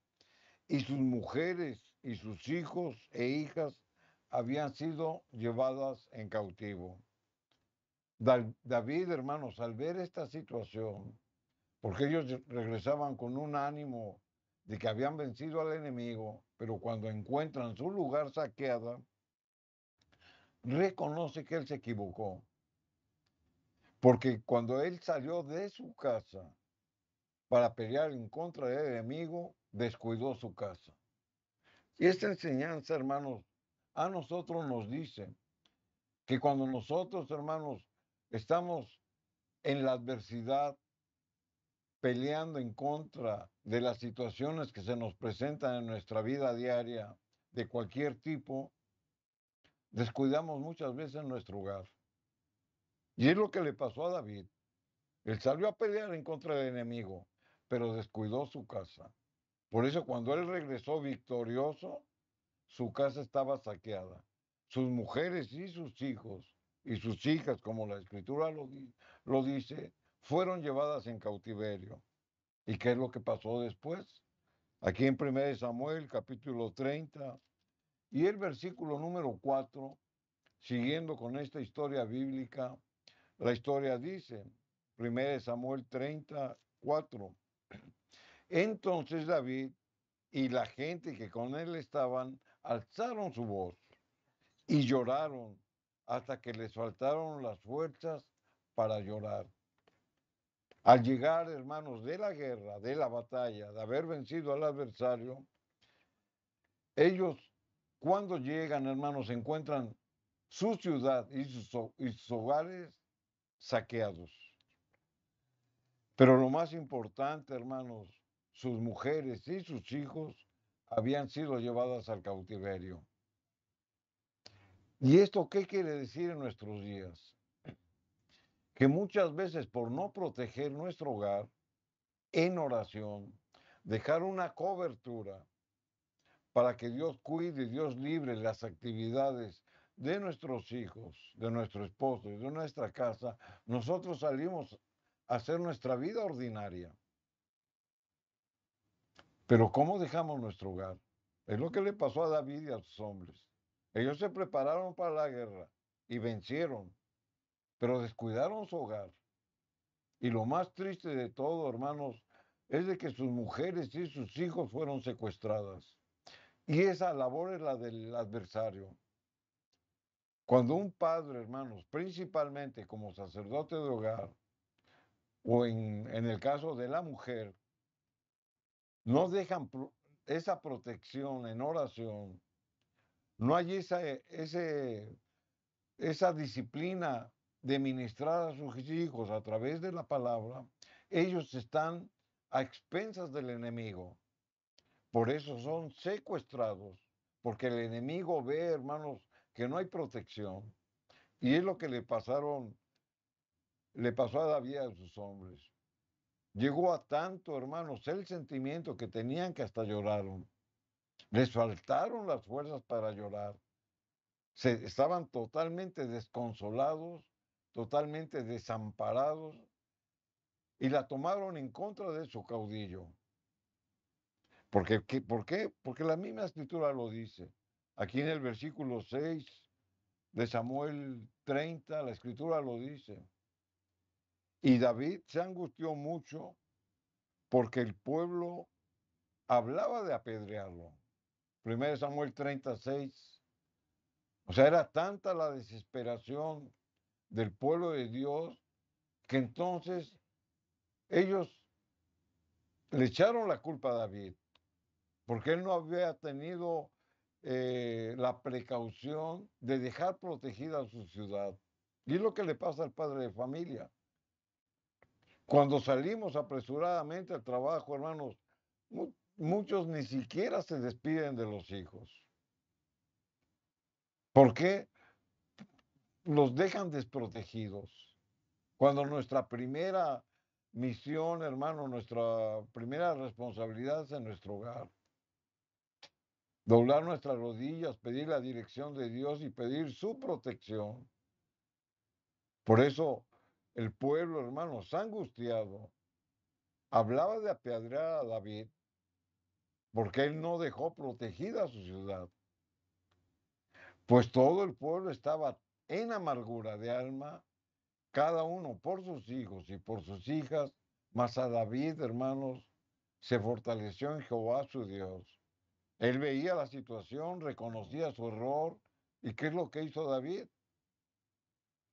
Y sus mujeres y sus hijos e hijas habían sido llevadas en cautivo. David, hermanos, al ver esta situación, porque ellos regresaban con un ánimo de que habían vencido al enemigo, pero cuando encuentran su lugar saqueada, reconoce que él se equivocó, porque cuando él salió de su casa para pelear en contra del enemigo, descuidó su casa. Y esta enseñanza, hermanos, a nosotros nos dice que cuando nosotros, hermanos, estamos en la adversidad, peleando en contra de las situaciones que se nos presentan en nuestra vida diaria de cualquier tipo, descuidamos muchas veces nuestro hogar. Y es lo que le pasó a David. Él salió a pelear en contra del enemigo, pero descuidó su casa. Por eso cuando él regresó victorioso, su casa estaba saqueada. Sus mujeres y sus hijos y sus hijas, como la escritura lo dice, fueron llevadas en cautiverio. ¿Y qué es lo que pasó después? Aquí en 1 Samuel, capítulo 30, y el versículo número 4, siguiendo con esta historia bíblica, la historia dice, 1 Samuel 30, 4. Entonces David y la gente que con él estaban alzaron su voz y lloraron hasta que les faltaron las fuerzas para llorar. Al llegar, hermanos, de la guerra, de la batalla, de haber vencido al adversario, ellos, cuando llegan, hermanos, encuentran su ciudad y sus hogares saqueados. Pero lo más importante, hermanos, sus mujeres y sus hijos habían sido llevadas al cautiverio. ¿Y esto qué quiere decir en nuestros días? Que muchas veces por no proteger nuestro hogar en oración, dejar una cobertura para que Dios cuide y Dios libre las actividades de nuestros hijos, de nuestro esposo y de nuestra casa, nosotros salimos a hacer nuestra vida ordinaria. Pero ¿cómo dejamos nuestro hogar? Es lo que le pasó a David y a sus hombres. Ellos se prepararon para la guerra y vencieron, pero descuidaron su hogar. Y lo más triste de todo, hermanos, es de que sus mujeres y sus hijos fueron secuestradas. Y esa labor es la del adversario. Cuando un padre, hermanos, principalmente como sacerdote de hogar, o en el caso de la mujer, no dejan esa protección en oración, no hay esa disciplina de ministrar a sus hijos a través de la palabra, ellos están a expensas del enemigo. Por eso son secuestrados, porque el enemigo ve, hermanos, que no hay protección. Y es lo que le pasó a David y a sus hombres. Llegó a tanto, hermanos, el sentimiento que tenían que hasta lloraron. Les faltaron las fuerzas para llorar. Estaban totalmente desconsolados, totalmente desamparados, y la tomaron en contra de su caudillo. ¿Por qué? Porque la misma escritura lo dice. Aquí en el versículo 6 de Samuel 30, la escritura lo dice. Y David se angustió mucho porque el pueblo hablaba de apedrearlo. 1 Samuel 36. O sea, era tanta la desesperación del pueblo de Dios que entonces ellos le echaron la culpa a David, porque él no había tenido la precaución de dejar protegida su ciudad. Y es lo que le pasa al padre de familia. Cuando salimos apresuradamente al trabajo, hermanos, muchos ni siquiera se despiden de los hijos. ¿Por qué? Los dejan desprotegidos. Cuando nuestra primera misión, hermano, nuestra primera responsabilidad es en nuestro hogar. Doblar nuestras rodillas, pedir la dirección de Dios y pedir su protección. Por eso el pueblo, hermanos, angustiado, hablaba de apedrear a David porque él no dejó protegida su ciudad. Pues todo el pueblo estaba en amargura de alma, cada uno por sus hijos y por sus hijas, mas a David, hermanos, se fortaleció en Jehová su Dios. Él veía la situación, reconocía su error. ¿Y qué es lo que hizo David?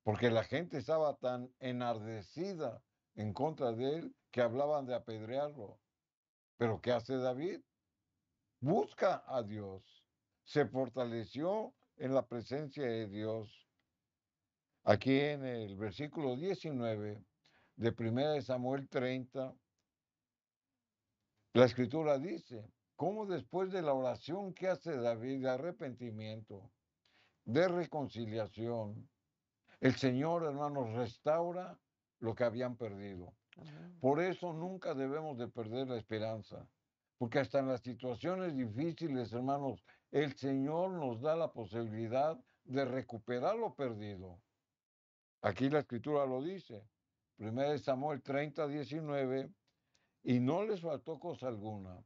Porque la gente estaba tan enardecida en contra de él que hablaban de apedrearlo. Pero ¿qué hace David? Busca a Dios. Se fortaleció en la presencia de Dios. Aquí en el versículo 19 de 1 Samuel 30, la escritura dice, cómo después de la oración que hace David de arrepentimiento, de reconciliación, el Señor, hermanos, restaura lo que habían perdido. Amén. Por eso nunca debemos de perder la esperanza, porque hasta en las situaciones difíciles, hermanos, el Señor nos da la posibilidad de recuperar lo perdido. Aquí la escritura lo dice, 1 Samuel 30, 19, y no les faltó cosa alguna,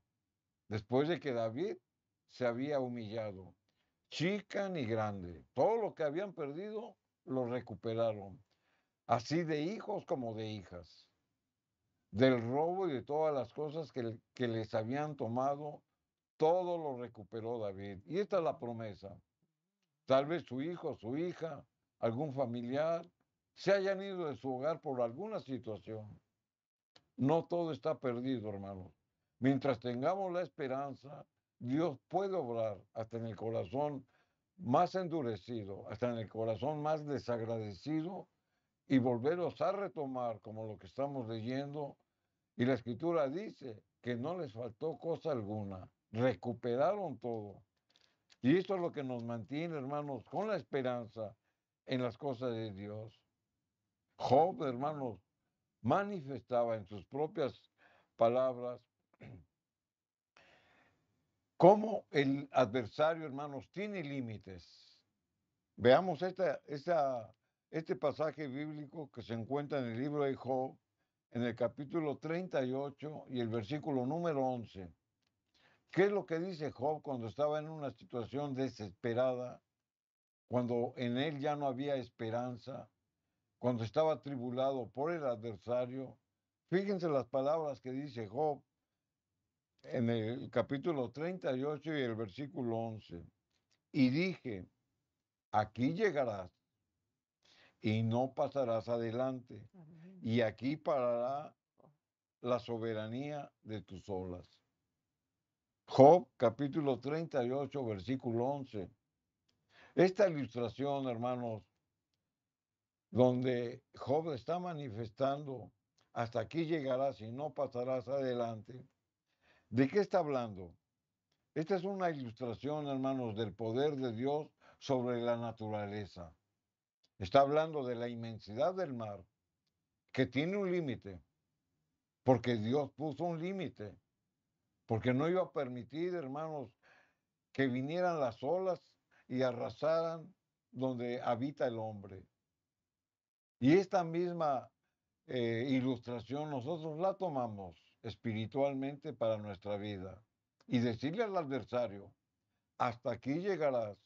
después de que David se había humillado, chica ni grande, todo lo que habían perdido lo recuperaron, así de hijos como de hijas, del robo y de todas las cosas que les habían tomado, todo lo recuperó David. Y esta es la promesa. Tal vez su hijo, su hija, algún familiar, se hayan ido de su hogar por alguna situación. No todo está perdido, hermanos. Mientras tengamos la esperanza, Dios puede obrar hasta en el corazón más endurecido, hasta en el corazón más desagradecido y volverlos a retomar como lo que estamos leyendo. Y la escritura dice que no les faltó cosa alguna, recuperaron todo. Y esto es lo que nos mantiene, hermanos, con la esperanza en las cosas de Dios. Job, hermanos, manifestaba en sus propias palabras cómo el adversario, hermanos, tiene límites. Veamos este pasaje bíblico que se encuentra en el libro de Job, en el capítulo 38 y el versículo número 11. ¿Qué es lo que dice Job cuando estaba en una situación desesperada, cuando en él ya no había esperanza, cuando estaba atribulado por el adversario? Fíjense las palabras que dice Job en el capítulo 38 y el versículo 11. Y dije, aquí llegarás y no pasarás adelante, Amén. y aquí parará la soberanía de tus olas. Job capítulo 38, versículo 11. Esta ilustración, hermanos, donde Job está manifestando, hasta aquí llegarás y no pasarás adelante. ¿De qué está hablando? Esta es una ilustración, hermanos, del poder de Dios sobre la naturaleza. Está hablando de la inmensidad del mar, que tiene un límite, porque Dios puso un límite, porque no iba a permitir, hermanos, que vinieran las olas y arrasaran donde habita el hombre. Y esta misma ilustración nosotros la tomamos espiritualmente para nuestra vida y decirle al adversario, hasta aquí llegarás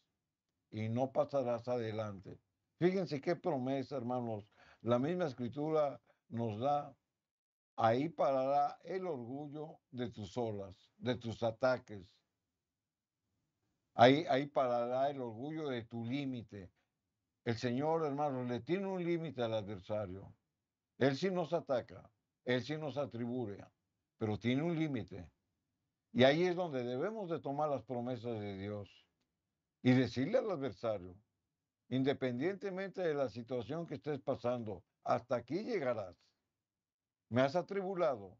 y no pasarás adelante. Fíjense qué promesa, hermanos. La misma escritura nos da, ahí parará el orgullo de tus olas, de tus ataques. Ahí parará el orgullo de tu límite. El Señor, hermanos, le tiene un límite al adversario. Él sí nos ataca, él sí nos atribuye, pero tiene un límite. Y ahí es donde debemos de tomar las promesas de Dios y decirle al adversario, independientemente de la situación que estés pasando, hasta aquí llegarás. Me has atribulado,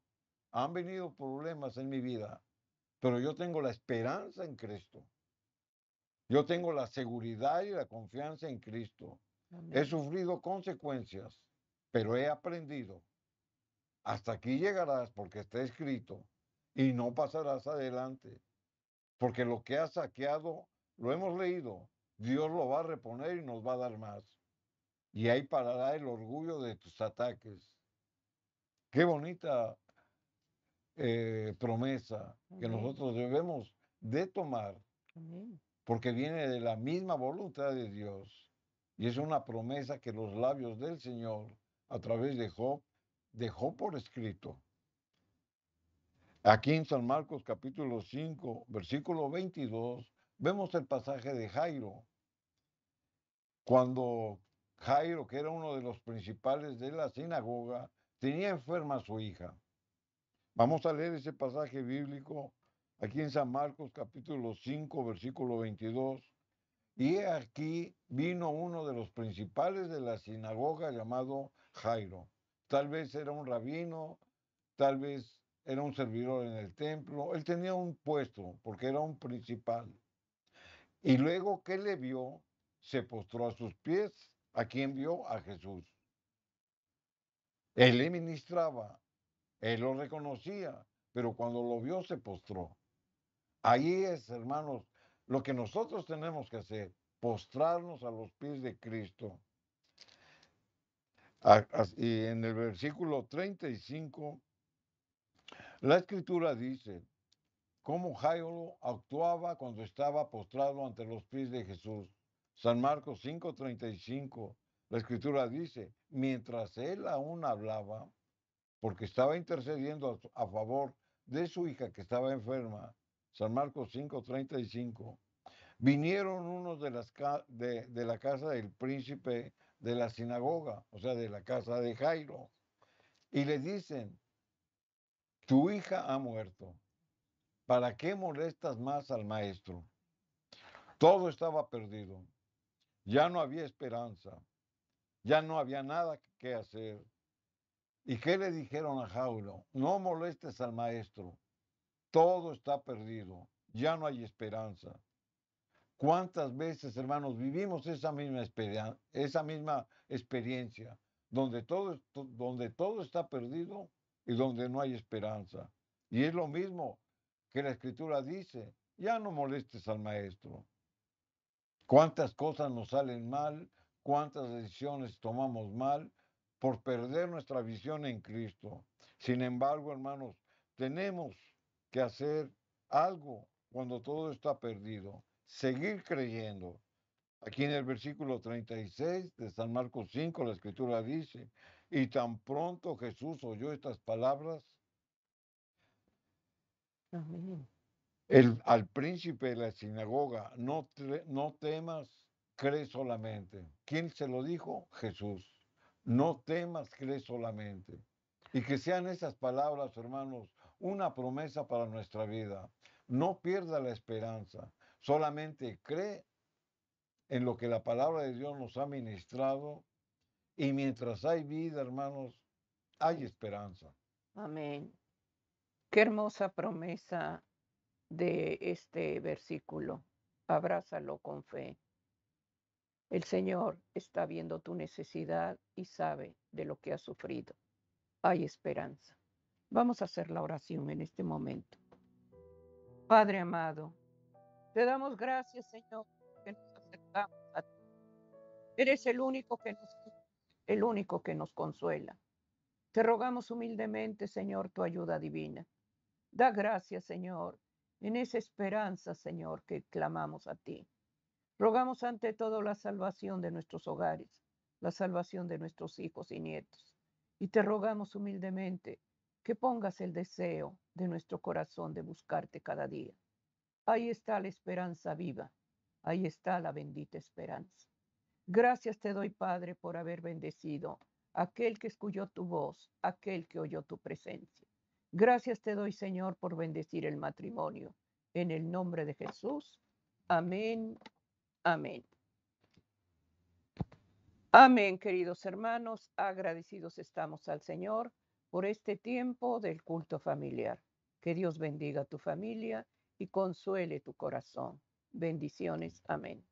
han venido problemas en mi vida, pero yo tengo la esperanza en Cristo. Yo tengo la seguridad y la confianza en Cristo. He Amén. sufrido consecuencias, pero he aprendido. Hasta aquí llegarás porque está escrito y no pasarás adelante, porque lo que has saqueado, lo hemos leído, Dios lo va a reponer y nos va a dar más. Y ahí parará el orgullo de tus ataques. Qué bonita promesa que Amén. nosotros debemos de tomar, Amén. porque viene de la misma voluntad de Dios. Y es una promesa que los labios del Señor, a través de Job, dejó por escrito. Aquí en San Marcos capítulo 5, versículo 22, vemos el pasaje de Jairo, cuando Jairo, que era uno de los principales de la sinagoga, tenía enferma a su hija. Vamos a leer ese pasaje bíblico aquí en San Marcos capítulo 5, versículo 22. Y aquí vino uno de los principales de la sinagoga llamado Jairo. Tal vez era un rabino, tal vez era un servidor en el templo. Él tenía un puesto porque era un principal. Y luego que le vio, se postró a sus pies. ¿A quién vio? A Jesús. Él le ministraba, él lo reconocía, pero cuando lo vio se postró. Ahí es, hermanos, lo que nosotros tenemos que hacer, postrarnos a los pies de Cristo. Y en el versículo 35, la escritura dice cómo Jairo actuaba cuando estaba postrado ante los pies de Jesús. San Marcos 5:35, la escritura dice, mientras él aún hablaba, porque estaba intercediendo a favor de su hija que estaba enferma, San Marcos 5:35, vinieron unos de la casa del príncipe de la sinagoga, o sea, de la casa de Jairo, y le dicen, Tu hija ha muerto. ¿Para qué molestas más al maestro? Todo estaba perdido. Ya no había esperanza. Ya no había nada que hacer. ¿Y qué le dijeron a Jaulo? No molestes al maestro. Todo está perdido. Ya no hay esperanza. ¿Cuántas veces, hermanos, vivimos esa misma experiencia, donde todo está perdido y donde no hay esperanza? Y es lo mismo que la Escritura dice, ya no molestes al maestro. ¿Cuántas cosas nos salen mal? ¿Cuántas decisiones tomamos mal por perder nuestra visión en Cristo? Sin embargo, hermanos, tenemos que hacer algo cuando todo está perdido. Seguir creyendo. Aquí en el versículo 36 de San Marcos 5, la Escritura dice, y tan pronto Jesús oyó estas palabras, Amén. al príncipe de la sinagoga, no temas, cree solamente. ¿Quién se lo dijo? Jesús. No temas, cree solamente. Y que sean esas palabras, hermanos, una promesa para nuestra vida. No pierda la esperanza, solamente cree en lo que la palabra de Dios nos ha ministrado y mientras hay vida, hermanos, hay esperanza. Amén. Qué hermosa promesa de este versículo. Abrázalo con fe. El Señor está viendo tu necesidad y sabe de lo que has sufrido. Hay esperanza. Vamos a hacer la oración en este momento. Padre amado, te damos gracias, Señor, que nos acercamos a ti. Eres el único que nos consuela. Te rogamos humildemente, Señor, tu ayuda divina. Da gracias, Señor, en esa esperanza, Señor, que clamamos a ti. Rogamos ante todo la salvación de nuestros hogares, la salvación de nuestros hijos y nietos. Y te rogamos humildemente que pongas el deseo de nuestro corazón de buscarte cada día. Ahí está la esperanza viva. Ahí está la bendita esperanza. Gracias te doy, Padre, por haber bendecido a aquel que escuchó tu voz, aquel que oyó tu presencia. Gracias te doy, Señor, por bendecir el matrimonio. En el nombre de Jesús. Amén. Amén. Amén, queridos hermanos. Agradecidos estamos al Señor por este tiempo del culto familiar. Que Dios bendiga a tu familia y consuele tu corazón. Bendiciones. Amén.